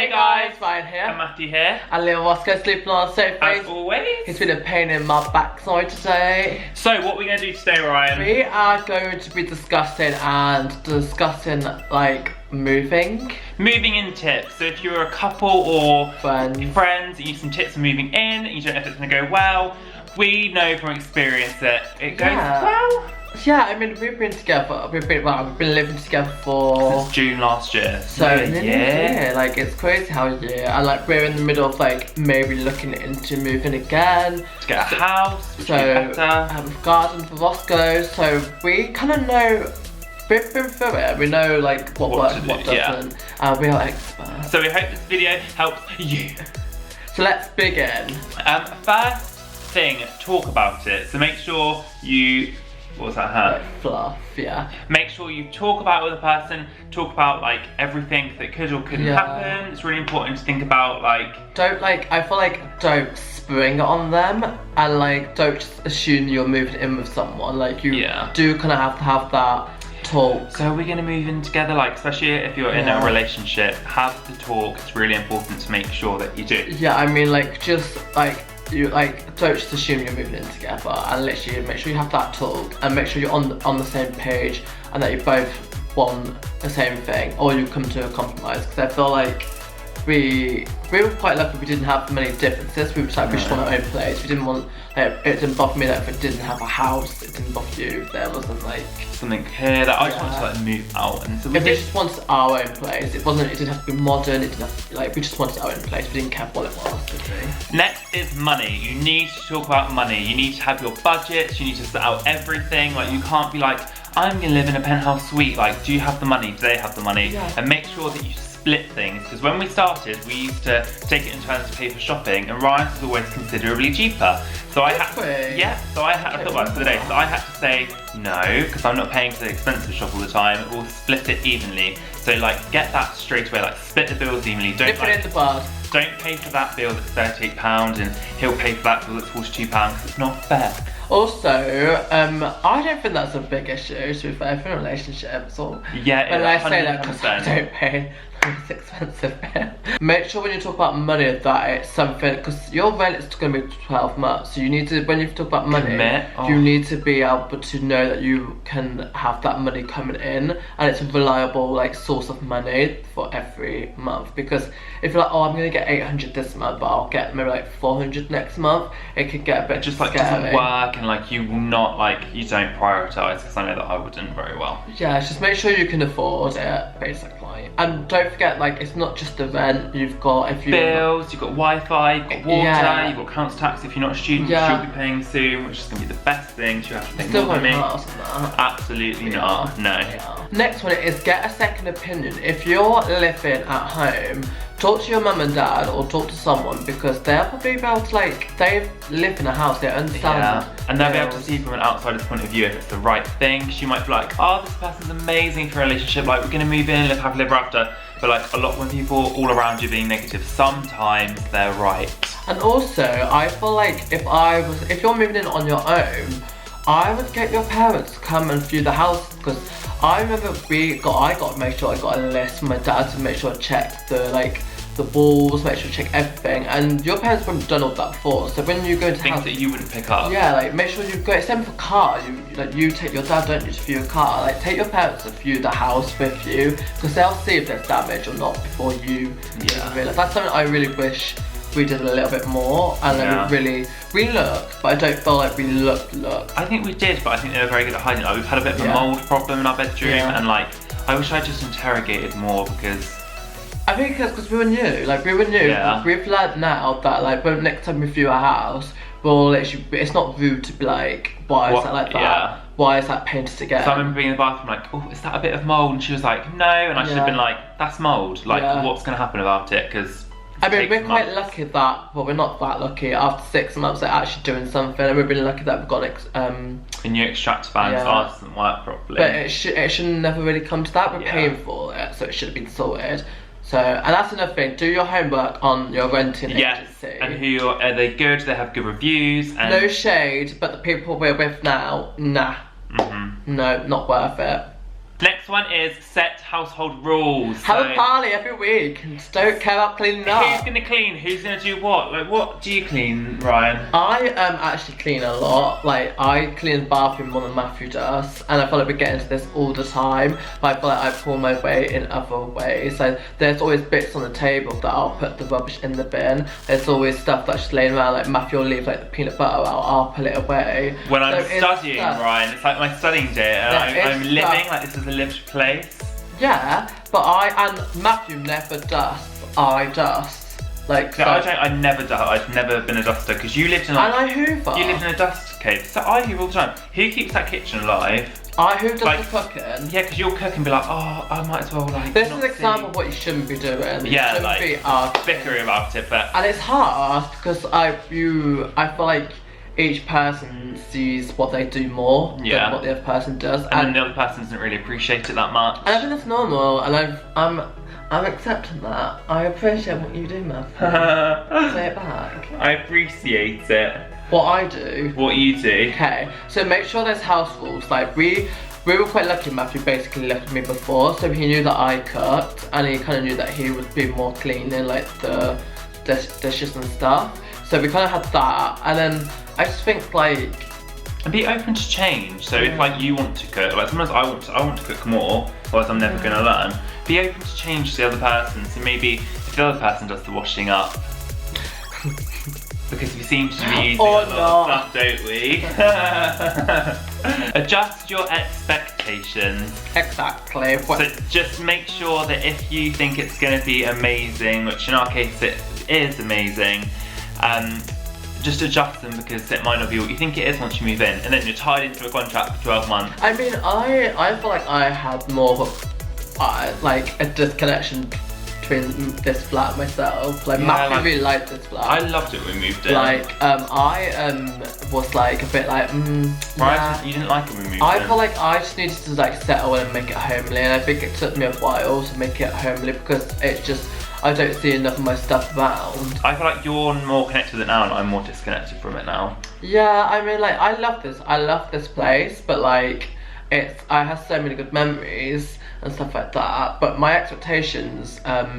Hey guys, Ryan here. And Matthew here. And little Roscoe sleeping on the sofa. As always. He's been a pain in my backside today. So what are we going to do today, Ryan? We are going to be discussing like moving. Moving in tips. So if you're a couple or friends, you need some tips for moving in, and you don't know if it's going to go well, we know from experience that it goes well. Yeah, I mean we've been together. We've been living together for since June last year. So yeah, like it's crazy how a year. And like we're in the middle of like maybe looking into moving again to get a house. Which so would be better. Garden for Roscoe. So we kind of know. We've been through it. We know like what works, what doesn't. We are experts. So we hope this video helps you. So let's begin. First thing, talk about it. So make sure you. What was that hat? Like fluff, yeah. Make sure you talk about it with a person, talk about like everything that could or couldn't happen. It's really important to think about like... I feel like don't spring on them and like don't just assume you're moving in with someone. Like you do kind of have to have that talk. So are we going to move in together? Like especially if you're in a relationship, have the talk. It's really important to make sure that you do. Yeah, I mean like just like... You like don't just assume you're moving in together and literally make sure you have that talk and make sure you're on the same page and that you both want the same thing or you come to a compromise, because I feel like we were quite lucky we didn't have many differences. We were just like we just want our own place. We didn't want it didn't bother me that if it didn't have a house, it didn't bother you if there wasn't like something here that I just wanted to like move out, and so we just wanted our own place. It didn't have to be modern, it didn't have to, like we just wanted our own place. We didn't care what it was, did we? Next is money. You need to talk about money. You need to have your budgets, you need to set out everything. Like you can't be like, I'm gonna live in a penthouse suite. Like, do you have the money? Do they have the money? Yeah. And make sure that you split things, because when we started we used to take it in turns to pay for shopping, and Ryan's was always considerably cheaper. So I thought about it the other day. So I had to say no, because I'm not paying for the expensive shop all the time. We'll split it evenly. So like get that straight away, like split the bills evenly. Don't put it in the bud. Don't pay for that bill that's £38 and he'll pay for that bill that's £42, because it's not fair. Also, I don't think that's a big issue, to be fair, for relationships. Or yeah, when I say that because I don't pay this expensive bill. Make sure when you talk about money that it's something, because your rent is going to be 12 months, so you need to, when you talk about money, you need to be able to know that you can have that money coming in and it's a reliable like source of money for every month. Because if you're like, oh, I'm going to get 800 this month, but I'll get maybe like 400 next month, it could get a bit just scary. Like doesn't work, and like you will not, like you don't prioritise, because I know that I wouldn't very well. Yeah, just make sure you can afford it, basically. And don't forget, like, it's not just the rent. You've got bills, you've got Wi-Fi, you've got water, you've got council tax if you're not a student, which you'll be paying soon, which is going to be the best thing. So you have to pay more than me. Absolutely not. No. Yeah. Next one is get a second opinion. If you're living at home, talk to your mum and dad or talk to someone, because they'll probably be able to, like, they live in a house, they understand. And they'll be able to see from an outsider's point of view if it's the right thing. She might be like, oh, this person's amazing for a relationship, like we're gonna move in, live happily ever after. But like a lot when people all around you being negative, sometimes they're right. And also, I feel like if you're moving in on your own, I would get your parents to come and view the house, because I remember I got to make sure I got a list from my dad to make sure I checked the walls, make sure to check everything, and your parents would have done all that before. So when you go to things that you wouldn't pick up. Yeah, like make sure you've got, same for car. You take your dad, don't you, to view a car. Like take your parents to view the house with you, because they'll see if there's damage or not before you realise. That's something I really wish we did a little bit more, and we looked, but I don't feel like we looked. I think we did, but I think they were very good at hiding it. Like, we've had a bit of a mould problem in our bedroom, and like I wish I just interrogated more, because I think it's because we were new. Like we were new. Yeah. We've learned now that like when next time we view a house, we'll literally, it's not rude to be like, why is that like that? Yeah. Why is that painted again? So I remember being in the bathroom like, oh, is that a bit of mould? And she was like, no, and I should have been like, that's mould. Like, what's going to happen about it? Because I mean, we're quite lucky that, well, we're not that lucky. After 6 months, they're actually doing something, and we've been lucky that we've got a new extractor fan. Ours doesn't work properly. But it should never really come to that. We're paying for it, so it should have been sorted. So, and that's another thing, do your homework on your renting agency. And are they good? They have good reviews. And no shade, but the people we're with now, nah. No, not worth it. Next one is set household rules. Have a party every week and just don't care about cleaning up. Who's gonna clean? Who's gonna do what? Like, what do you clean, Ryan? I actually clean a lot. Like, I clean the bathroom more than Matthew does, and I feel like we get into this all the time. But I feel like I pull my weight in other ways. So there's always bits on the table that I'll put the rubbish in the bin. There's always stuff that's just laying around. Like Matthew will leave like the peanut butter out. I'll pull it away. When I'm studying, Ryan, it's like my studying day, and I'm living like this is a lived place. Yeah, but and Matthew never dusts. I dust. Like, no, so, I never dust. I've never been a duster because you lived in like. And I hoover. You lived in a dust cave, so I hoover all the time. Who keeps that kitchen alive? Who does the cooking? Yeah, because you'll cook and be like, oh, I might as well like. This is an example of what you shouldn't be doing. Yeah, like bickering about it, but. And it's hard because I feel like each person sees what they do more than what the other person does, and then the other person doesn't really appreciate it that much. And I think that's normal, and I'm accepting that. I appreciate what you do, Matthew. Say it back. I appreciate it. What I do. What you do. Okay, so make sure there's house rules. Like we were quite lucky. Matthew basically left me before, so he knew that I cooked, and he kind of knew that he would be more cleaning, like the dishes and stuff. So we kind of had that, and then I just think like. And be open to change. So if like you want to cook, like sometimes I want to cook more, otherwise I'm never going to learn. Be open to change to the other person. So maybe if the other person does the washing up, because we seem to be using a lot of stuff, don't we? Adjust your expectations. Exactly. So just make sure that if you think it's going to be amazing, which in our case it is amazing, just adjust them because it might not be what you think it is once you move in, and then you're tied into a contract for 12 months. I mean, I feel like I had more of a disconnection between this flat and myself. Like, Matthew really liked this flat. I loved it when we moved in. Like, I was like a bit like, Right, you didn't like it when we moved in. I feel like I just needed to like settle and make it homely, and I think it took me a while to make it homely because it's just, I don't see enough of my stuff around. I feel like you're more connected with it now and I'm more disconnected from it now. Yeah, I mean, like, I love this place, but like, I have so many good memories and stuff like that, but my expectations, I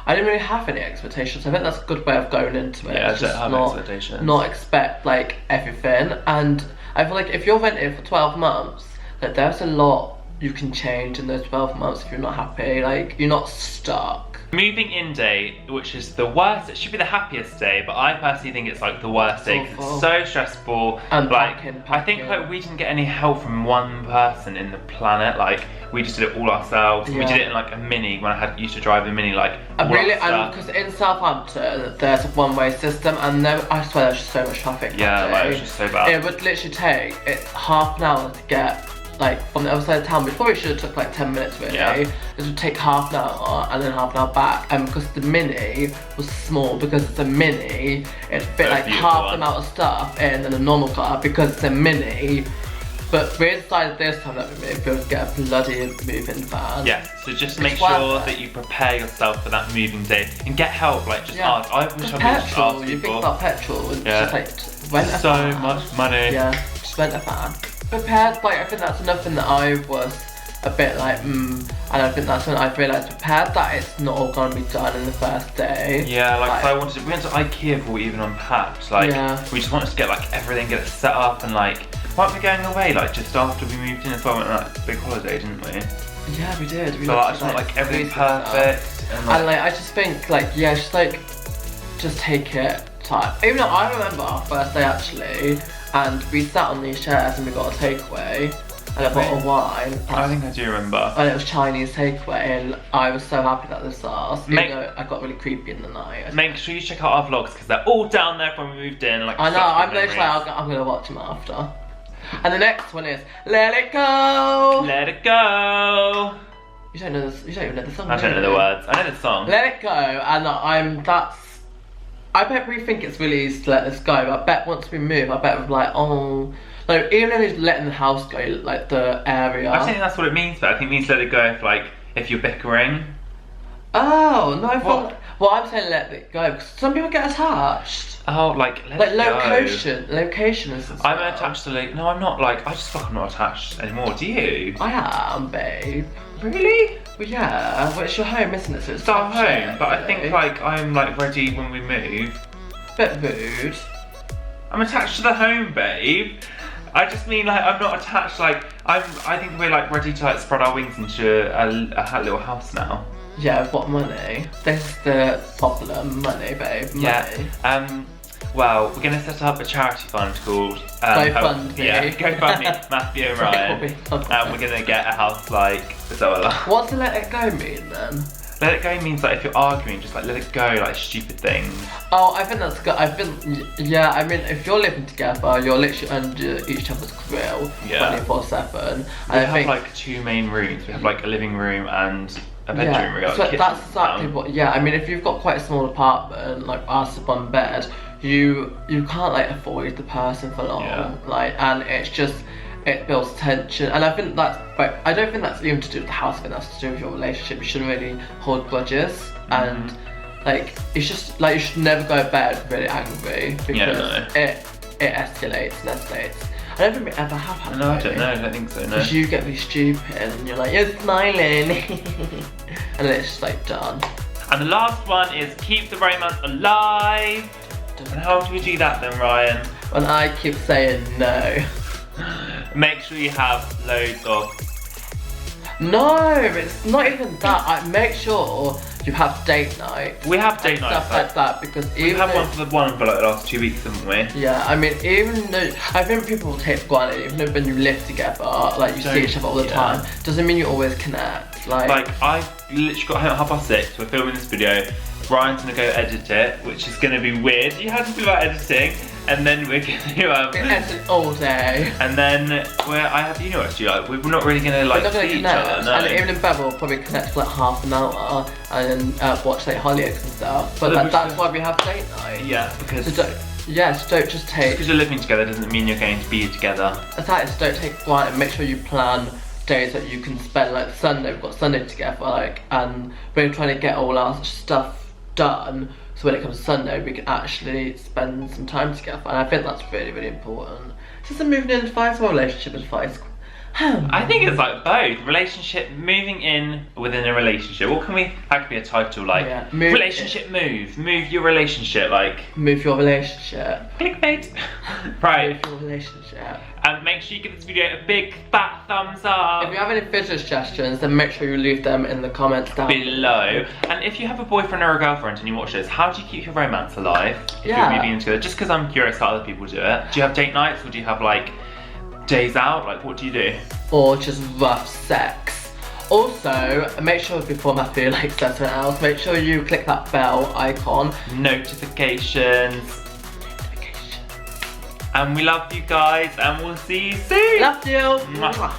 didn't really have any expectations. I think that's a good way of going into it. Yeah, just have expectations. Not expect like everything, and I feel like if you're renting for 12 months, like there's a lot you can change in those 12 months if you're not happy, like you're not stuck. Moving in day, which is the worst, it should be the happiest day, but I personally think it's like the worst day because it's so stressful. And like, packing. I think like we didn't get any help from one person in the planet. Like we just did it all ourselves. Yeah. We did it in like a Mini when I used to drive a Mini. Like because in Southampton there's a one-way system, and I swear there's just so much traffic. Yeah, like it was just so bad. It would literally take half an hour to get like from the other side of town. We probably should have took like 10 minutes really. Yeah. It would take half an hour and then half an hour back, and because the Mini was small, because it's a Mini, it fit like half the amount of stuff in than a normal car because it's a Mini. But we decided this time that we moved, we would get a bloody moving van. Yeah, so just make sure that you prepare yourself for that moving day and get help. Like just ask. I wish I could just ask people. You think about petrol and just like rent a van. So much money. Yeah, just rent a van. Prepared, like I think that's another thing that I was a bit like and I think that's when I've realised prepared that it's not all gonna be done in the first day. Yeah, like we went to IKEA before we even unpacked. Like we just wanted to get like everything, get it set up, and like weren't we going away like just after we moved in as well? We went on like a big holiday, didn't we? Yeah, we did. So like, I just want like everything perfect. And like I just think like just take it time. Even though I remember our first day actually, and we sat on these chairs and we got a takeaway and a bottle of wine. I think I do remember. And it was Chinese takeaway, and I was so happy that this was. Even though I got really creepy in the night. Make sure you check out our vlogs because they're all down there from when we moved in. Like I know. I'm literally like, I'm gonna watch them after. And the next one is Let It Go. Let It Go. You don't know this. You don't even know the song. I don't know the words. I know the song. Let It Go, and I bet we think it's really easy to let this go, but I bet once we move, I bet we're like, oh, like even if it's letting the house go, like the area. I think that's what it means, but I think it means let it go if you're bickering. Oh no, I thought. Well, I'm saying let it go because some people get attached. Oh, like location is. I'm attached to no, I'm not like. I just fucking not attached anymore. Do you? I am, babe. Really? Well, yeah. Well, it's your home, isn't it? So it's our home. But I think like I'm like ready when we move. Bit rude. I'm attached to the home, babe. I just mean like I'm not attached. Like I think we're like ready to like spread our wings into a little house now. Yeah, what money? This is the problem, money, babe. Money. Yeah. Well, we're gonna set up a charity fund called GoFundMe. Yeah, GoFundMe, Matthew and Ryan. And we're gonna get a house like Zoella. What's the let it go mean then? Let it go means like if you're arguing, just like let it go, like stupid things. Oh, I think that's good. Yeah, I mean, if you're living together, you're literally under each other's grill 24/7. We have like 2 main rooms. We have like a living room and a bedroom. Yeah, so that's exactly what. Yeah, I mean, if you've got quite a small apartment, like us up on bed, you can't like avoid the person for long. Like, and it's just. It builds tension, and I think that's. But I don't think that's even to do with the house. I think that's to do with your relationship. You shouldn't really hold grudges, and like it's just like you should never go to bed really angry because it escalates and escalates. I don't think we ever have had. No, I don't know. I don't think so. No. Because you get really stupid, and you're like, you're smiling, and then it's just like done. And the last one is keep the romance alive. And how do we do that then, Ryan? When I keep saying no. Make sure you have loads of. No, it's not even that. I make sure you have date night. We have date night stuff like that because we've had one for like the last 2 weeks, haven't we? Yeah, I mean, even though I think people will take for granted, even though when you live together, like you see each other all the time, doesn't mean you always connect. Like I literally got home at 6:30. We're filming this video. Ryan's gonna go edit it, which is gonna be weird. You had to do about editing, and then we're gonna edit all day. And then I have university. Like we're not really gonna like see each other. No. And even in bed we'll probably connect for like half an hour and then watch like Hollyoaks and stuff. But like, that's why we have date night. Yeah, because. So don't just take. Just because you're living together doesn't mean you're going to be together. Exactly. So don't take for granted. Make sure you plan days that you can spend. Like Sunday, we've got Sunday together. Like, and we're trying to get all our stuff done so when it comes to Sunday we can actually spend some time together, and I think that's really, really important. Is this a moving in advice or relationship advice? I think it's like both. Relationship, moving in within a relationship. What can we, that could be a title like, relationship move your relationship, like. Move your relationship. Clickbait. Right. Move your relationship. And make sure you give this video a big fat thumbs up. If you have any video suggestions, then make sure you leave them in the comments down below. And if you have a boyfriend or a girlfriend and you watch this, how do you keep your romance alive if you're moving in together? Just because I'm curious how other people do it. Do you have date nights, or do you have like days out? Like, what do you do? Or just rough sex. Also, make sure before Matthew likes something else, make sure you click that bell icon. Notifications. And we love you guys, and we'll see you soon. Love you. Mwah.